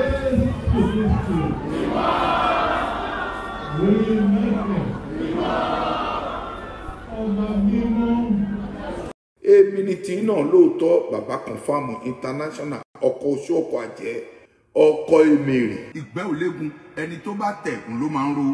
Èmi ni tí náà lóòótọ́ bàbá confam international ọkọ̀ oṣù ọkọ̀ àjẹ́ ọkọ̀ èmèrè. Ìgbẹ́ òlégun ẹni tó bá tẹ̀kùn ló máa ń ro.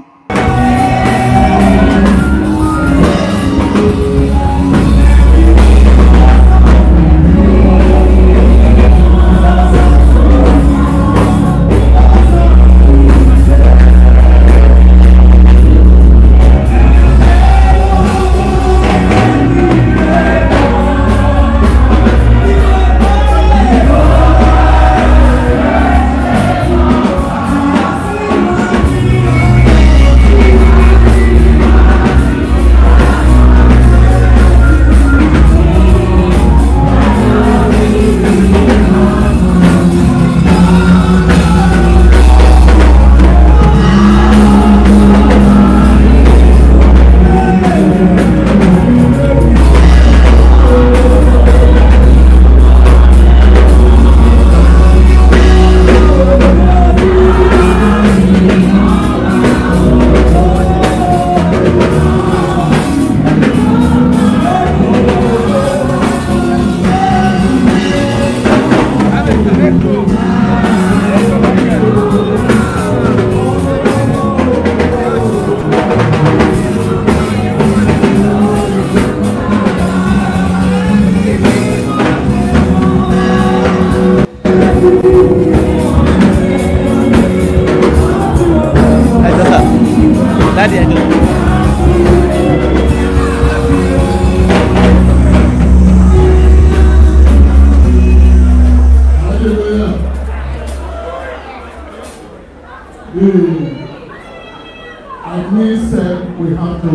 At least we have to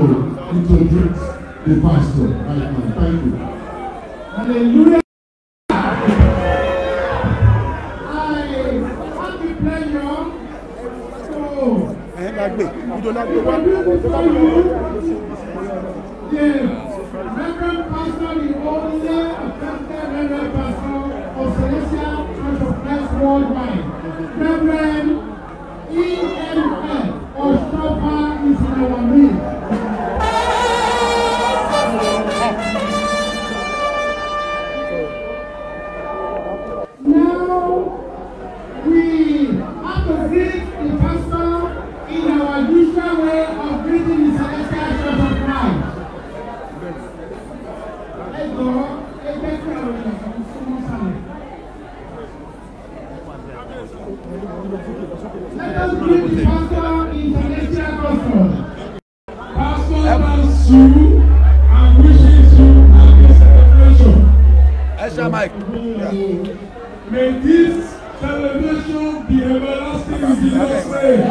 introduce the pastor right now. Thank you. Hallelujah. Reverend Pastor, the only affected Reverend Pastor of Celestial Church of Christ Worldwide, Reverend Emmanuel Oshoffa is in our midst. Now we have to greet the pastor in our usual way of greeting the Celestial Church of Christ. Let us greet the pastor in Celestial Gospel. Pastor thanks you and wishes you a celebration. Extra mic. May this celebration be everlasting in Jesus' name.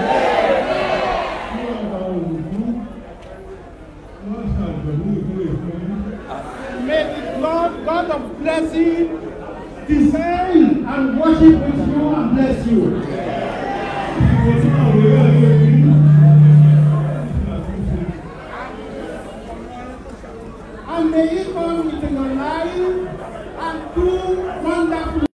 May the Lord God of blessing descend and worship with you and bless you. And may He come into your life and do wonderful.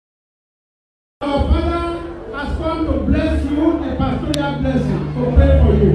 Our Father has come to bless you, a pastoral blessing, to pray for you.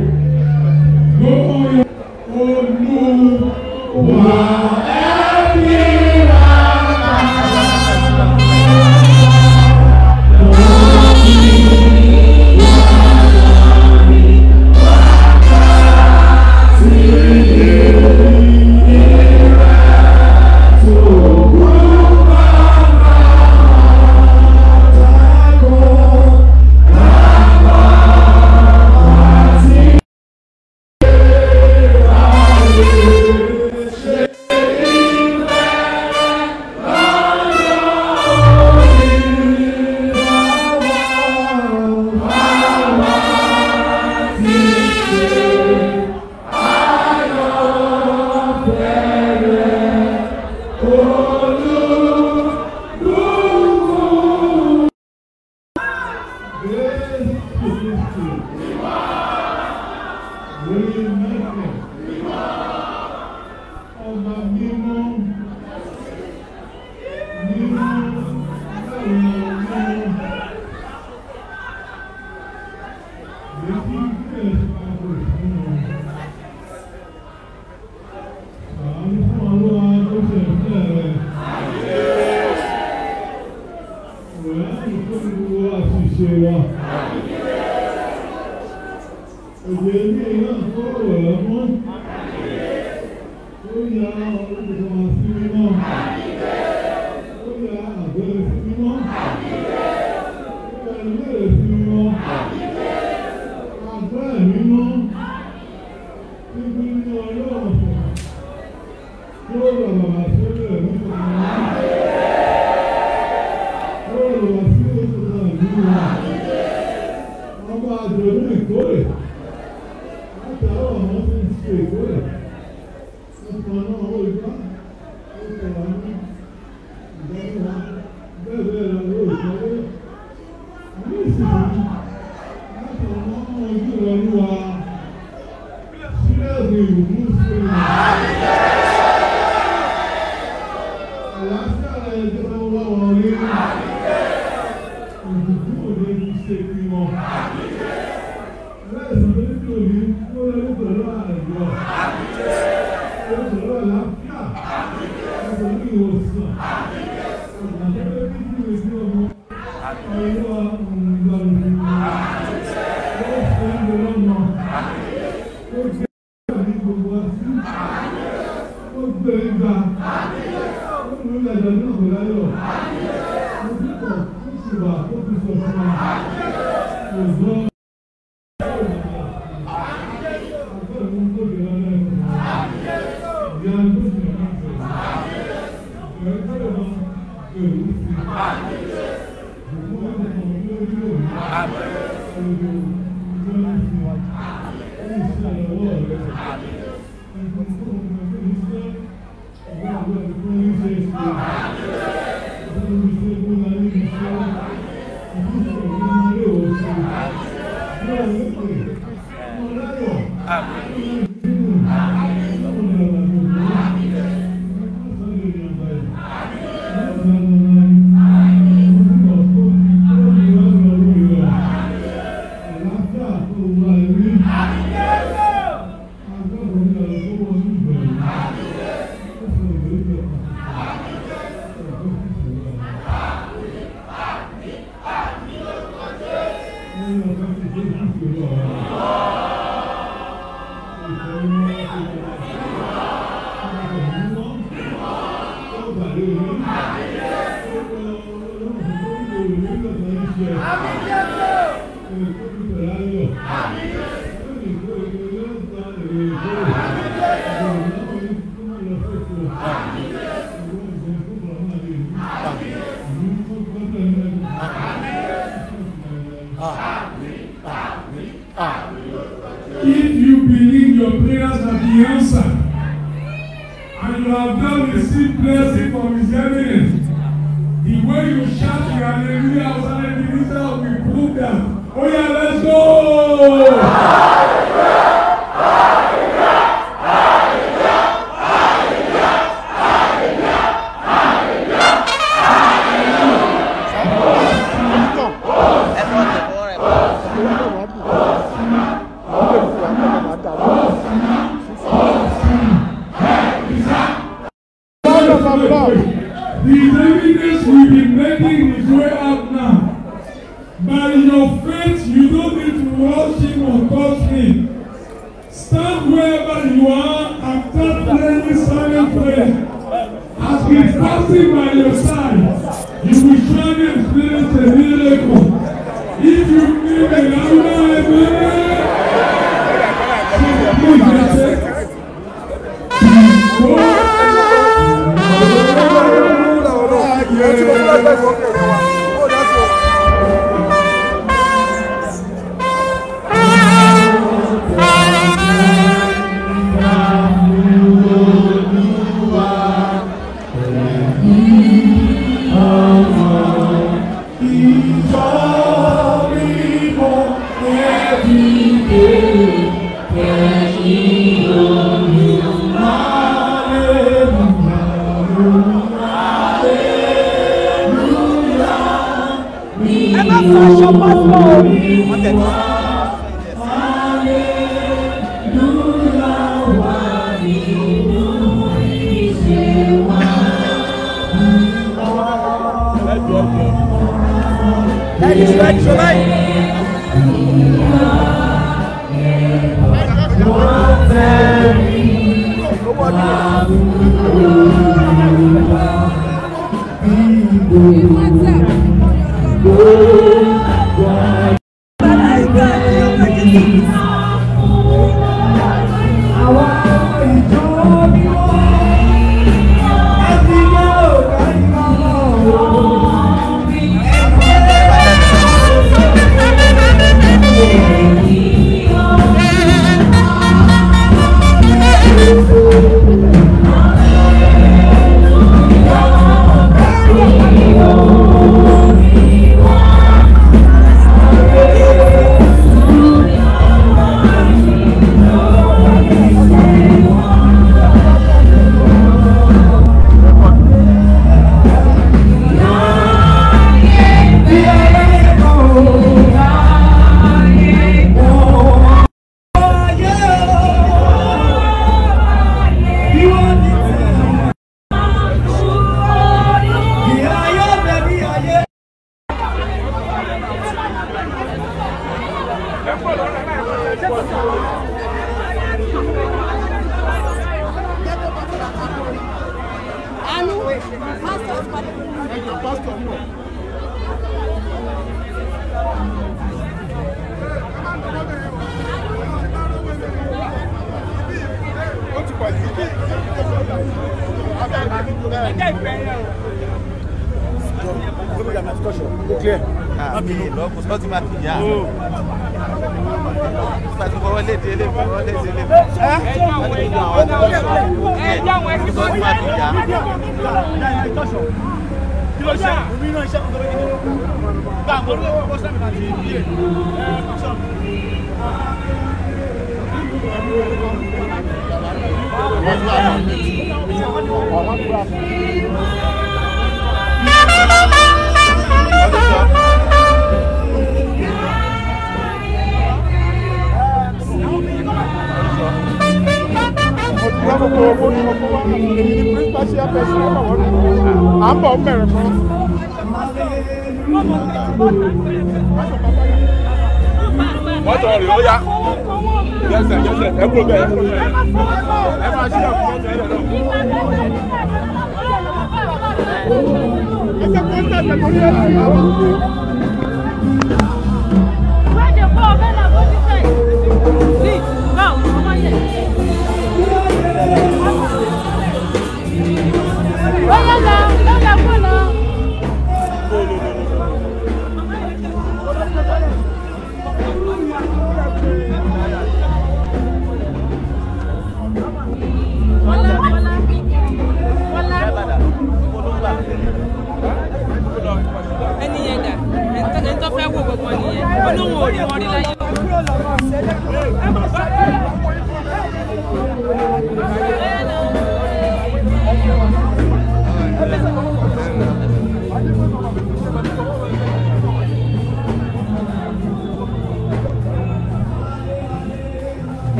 If you believe your prayers have been answered, and you have not received blessing from His eminence, the way you shout your hallelujah outside the result will prove that. Oh yeah, let's go! The evidence will be making his way out now. By your faith, you don't need to rush him or touch him. Stand wherever you are and start praying silent prayer. As he's passing by your side, you will surely experience a miracle. If you feel a louder amen,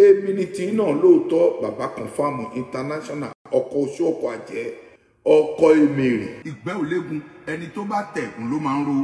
Èmìnìtì náà lóòótọ́ bàbá confam international ọkọ̀ Oshoffa àjẹ́ ọkọ̀ Emèrè ìgbẹ́ òlégun ẹni tó bá tẹ̀kùn ló máa ń ro.